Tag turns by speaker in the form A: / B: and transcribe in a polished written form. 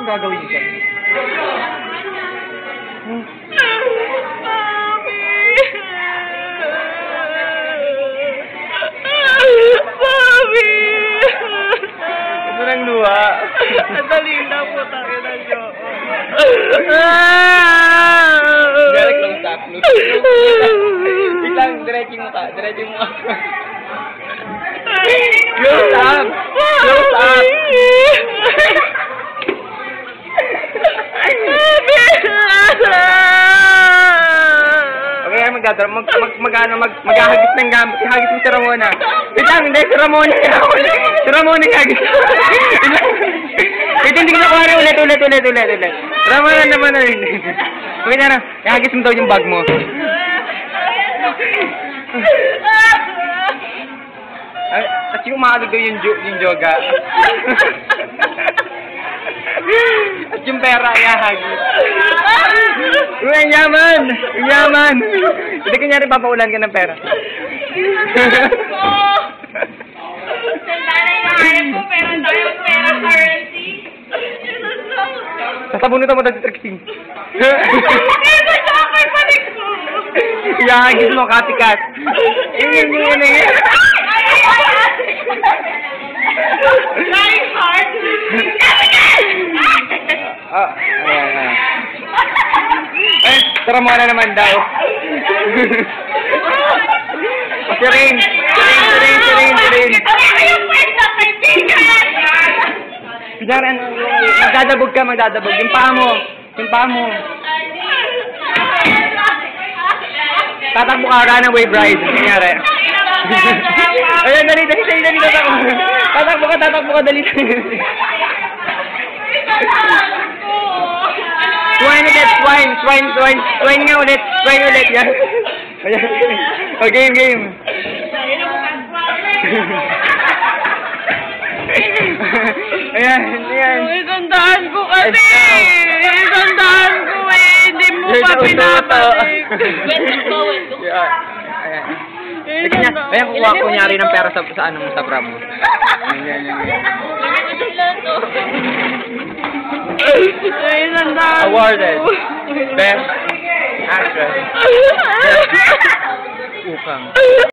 A: Anong gagawin ka? Ito nang luha.
B: Nadali na po tayo na siyo.
A: Direct lang sa upload. Biglang, diretso mo ka. Diretso mo ka. Close up! Close up! Okay, maghahagis ng gamit. Ihagis mo si Ramona. Wait lang, hindi, si Ramona. Si Ramona ihagis. Wait, hindi ko nakuha ulit. Ramona naman na rin. Wait na, ihagis mo daw yung bag mo. At yung umaagad daw yung joga. At yung pera, ihagis. Uy, ang yaman! Ang yaman! Hindi kunyari papaulan ka ng pera. Sasabunutan mo daw si Trixie. Ihagis mo, katikat. Yung.
B: Flying hard!
A: Ayan. Tara mo na naman daw. Si Rain. Kunyari, magdadabog ka. Yung paa mo. Tatakbo ka ng wave ride. Kunyari. Ayan, dali. Tatakbo ka, dali. Swine nga ulit. Yan. Ayan. O, game. Ayan.
B: Isandaan ko kasi! Isandaan ko hindi mo pa pinapalik.
A: Ayan, kukuha ko nyari ng pera sa pram mo. Ayan. Awarded Best Actress. Ukang.